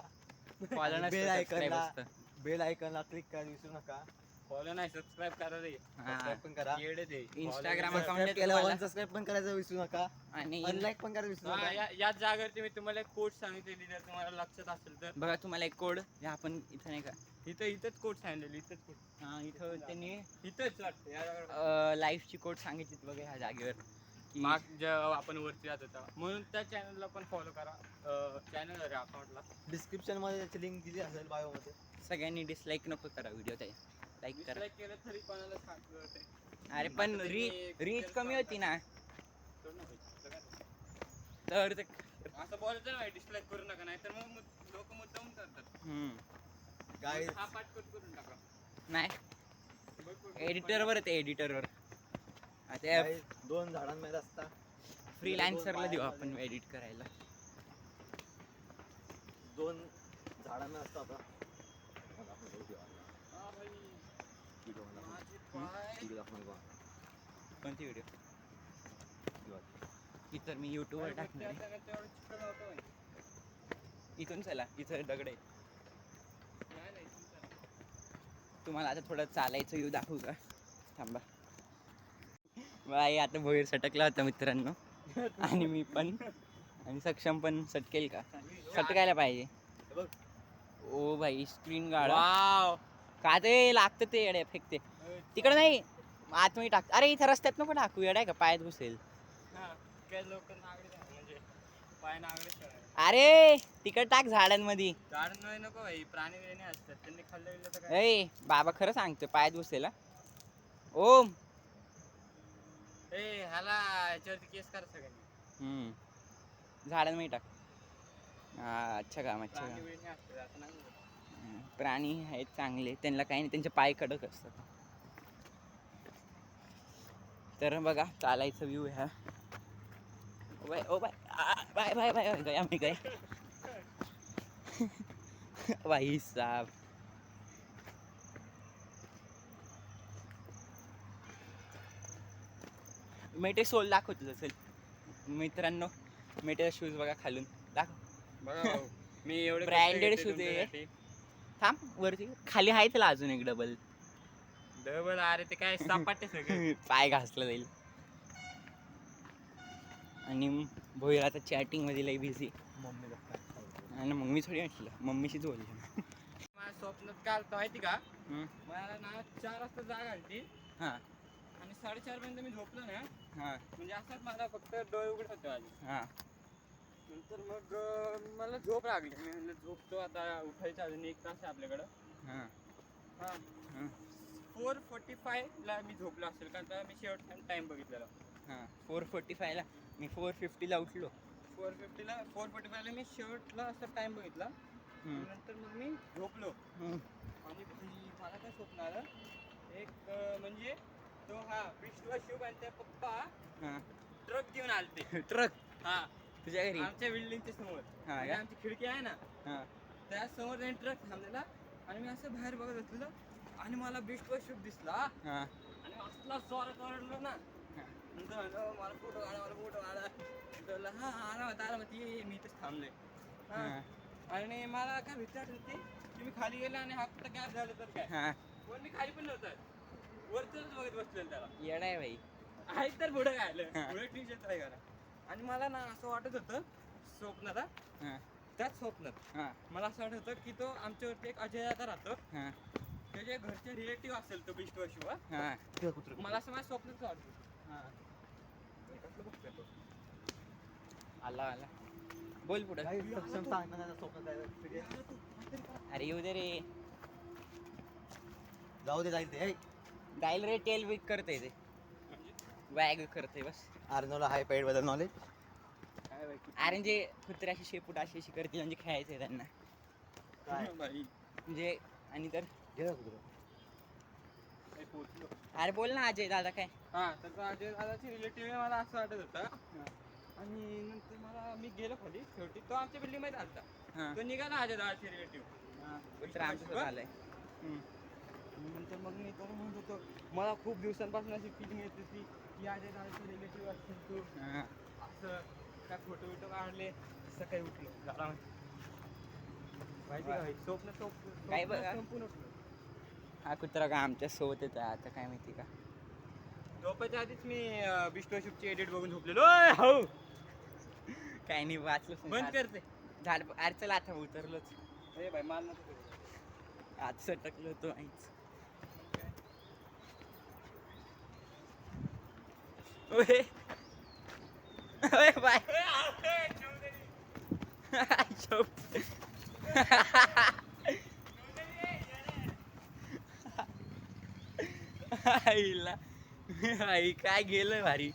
फॉलो Bell नसतं icon सबस्क्राईब ला. असतं बेल आयकॉनला क्लिक करा विसरू नका फॉलो नाही सबस्क्राईब करा रे हा सबस्क्राईब पण करा येडे ते Instagram Follow account सबस्क्राईब आहे केल्यावर तुम्हाला. सबस्क्राईब पण करायचं विसरू नका आणि अनलाईक पण करायचं विसरू हा, नका याच जागेवरती मी तुम्हाला एक कोट सांगितलेली जर तुम्हाला लक्षात असेल तर बघा तुम्हाला एक कोड आपण इथं नाही का इथंच कोट सांगितलेली इथंच कोट हा इथं त्यांनी इथंच वाटतं या जागेवर लाईफची कोड सांगितली बघा ह्या जागेवर की माग जेव्हा आपण वरती जात होता म्हणून त्या चॅनलला पण फॉलो करा चॅनल आहे अकाउंटला डिस्क्रिप्शन मध्ये त्याची लिंक दिली असेल बायो मध्ये सगळ्यांनी डिसलाईक नको करा व्हिडिओ त्या लाईक करा Dislike केलं तरी कोणाला सांगलं ते अरे पण आता रीच तुम्ही कमी होती ना करू नका. सगळ्यात तर ते असं बोलायचं नाही डिसलाईक करू नका नाही तर मग लोक मुद्दाम करतात गाईज हा पाठ करून टाका नाही बघ, बघ, एडिटरवर ते एडिटरवर आता दोन झाडांमध्ये रस्ता फ्रीलान्सरला देऊ आपण एडिट करायला दोन झाडांना असतं आता हा भाई, माझे पाय. कोणती व्हिडिओ इतर मी युट्यूबवर वरती टाकणार आहे. आता तेवढं चिकन होतं भाई. इथून चला इथं दगड आहे नाही, नाही, चिकन. तुम्हाला आता थोडं चालायचं येऊ दाखवू का थांबा बाई आता भोईर सटकला होता मित्रांनो आणि मी पण आणि सक्षम पण सटकेल का सटकायला पाहिजे बघ. ओ भाई स्क्रीन गार्ड वाव का ते लागतं ते येड्या फेकते तिकडे नाही आतमध्ये टाक अरे इथं रस्त्यात नको टाकू येड्या का पायात घुसेल हा, काही लोक नागडे म्हणजे पाय नागडे सर अरे तिकड टाक झाडांमध्ये. झाड नाही नको भाई, प्राणी बिणी असतात त्यांनी खाल्लं गेलं तर काय. ए बाबा खरं सांगतो पायात घुसेल हा. ओम. ए ह्याला याच्यावरती केस करा सगळ्यांनी. झाडांमध्ये टाक. हा अच्छा काम अच्छा प्राणी काम. बिणी असतात असं नाही बोलत. प्राणी आहेत चांगले, त्यांना काही नाही, त्यांचे पाय कडक असतात. तर बघा चालायचं व्ह्यू ह्या. बाय ओ बाय बाय बाय बाय गया मी गया. भाई साहब. मेटे सोल दाखव तुझं चल मित्रांनो. मेटेचा शूज बघा खालून दाखव. बघा भाऊ, मी एवढे Branded shoes आहे. थांब वरती खाली आहे त्याला अजून एक डबल. डबल. अरे ते काय सपाटे सगळे. पाय घासला जाईल. आणि भोईर आता चॅटिंग मध्ये लई बिझी. मम्मी आणि मग मी थोडी म्हटलं मम्मीशीच बोलली. माझ्या स्वप्नात काल तर माहिती का, मला ना 4 वाजता जाग आली हा आणि 4:30 पर्यंत मी झोपलो ना. हा म्हणजे असंच मला फक्त डोळे उघडत होते माझे. हा नंतर मग मला झोप लागली. मी म्हणलं झोपतो आता, उठायचं अजून 1 तास आहे आपल्याकडं. हा हा. 4:45 ला मी झोपलो असेल, कारण का मी शेवट टाइम बघितलेला. हा 4:45 ला मी 4:50 ला उठलो. 4:45 ला मी शेवटला असं टाइम बघितला. नंतर मग मी झोपलो. आणि मला काय स्वप्न आलं, एक म्हणजे तो हा विश्व शिव आणि त्या पप्पा ट्रक घेऊन आलते. ट्रक हा तुझ्या घरी. आमच्या बिल्डिंगच्या समोर. हा म्हणजे का? आमची खिडकी आहे ना, हा त्या समोर त्यांनी ट्रक थांबलेला आणि मी असं बाहेर बघत असलेलो आणि मला विश्व शिव दिसला हा आणि असला जोरात ओरडलो ना. नंतर म्हणलं मला फोटो काढा, मला फोटो काढा. नंतर म्हणलं हा आरामात ये, मी इथेच थांबलोय. हा. आणि मला काय भीती वाटत होती की मी खाली गेलो आणि हा कुठं गॅस झालं तर काय. हा पण मी खाली पण नव्हतं, वरतच बघत बसलेलो त्याला. येडा आहे भाई. आहे तर पुढं काय आलं, पुढे टी-शर्ट आहे करा. आणि मला ना असं वाटत होतं स्वप्नाला, हा त्याच स्वप्नात हा मला असं वाटत होतं की तो आमच्यावरती एक अजय दादा राहतो, हा त्याचे घरचे रिलेटिव्ह असेल तो विश्व शिव. हा मला असं माझ्या स्वप्नात वाटत होतं. हा कसलं बघतोय तो? आला आला बोल पुढं. सक्षम सांगता ना स्वप्न काय experience. अरे येऊ दे रे. जाऊ दे जाईल ते. ए, जाईल रे. टेल विक करते ते वॅग करते बस. आर्नोला हाय पेड बद्दल नॉलेज. काय बाकी? अरे जे कुत्र्याशी शेपूट अशी करते म्हणजे खेळायचंय त्यांना. काय बाई, म्हणजे आणि तर घे ना कुत्रं. काय पोहोचलो. अरे बोल ना अजय दादा काय. हा तर तो अजय दादाचे रिलेटिव्ह मला असं वाटत होता. आणि नंतर मला मी गेलो खाली, शेवटी तो आमच्या बिल्डिंग मध्ये आलता. हा तो निघाला अजय दादाचे रिलेटिव्ह. कुत्रा आमचं आलंय. नंतर मग मी तो म्हणत होतो, मला खूप दिवसांपासून अशी फिलिंग येत होती की अजय दादाचे रिलेटिव्ह असेल तू. हा असं काय फोटो बिटो काढले. सकाळी उठलो झाला माहिती का भाई, स्वप्न काय बघा? संपून उठलो. हा कुत्रा का आमच्या सोबत येतो आता काय माहिती का. झोपायच्या आधीच मी विश्वशुभची एडिट बघून झोपलेलो. ओय, हो काय नाही वाचलं बंद करते. झाड. अरे चला आता उतरलोच. ए भाई माल नको. आज सटकलो होतो आईच. ओए ओए बाय. आईला आई काय गेलं भारी.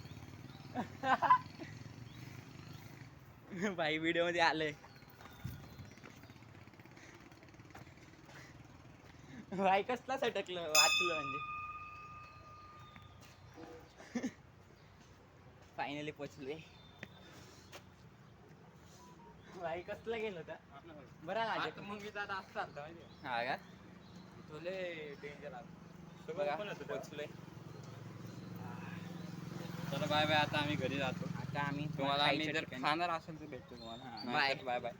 भाई व्हिडिओ मध्ये आलंय. भाई कसला सटकलं वाचलं म्हणजे. फायनली पोचलोय. भाई कसला गेलं होता बरं आता माझ्या. मग मी दादा असता आलता माहिती का? हा का तो लय डेंजर आला. बघा पण होतं तेव्हा. पोचलोय. चला बाय बाय, आता आम्ही घरी जातो. आता आम्ही तुम्हाला आम्ही खायच्या जर ठिकाणी- खाणार असेल तर भेटतो तुम्हाला. हा, बाय. Bye bye.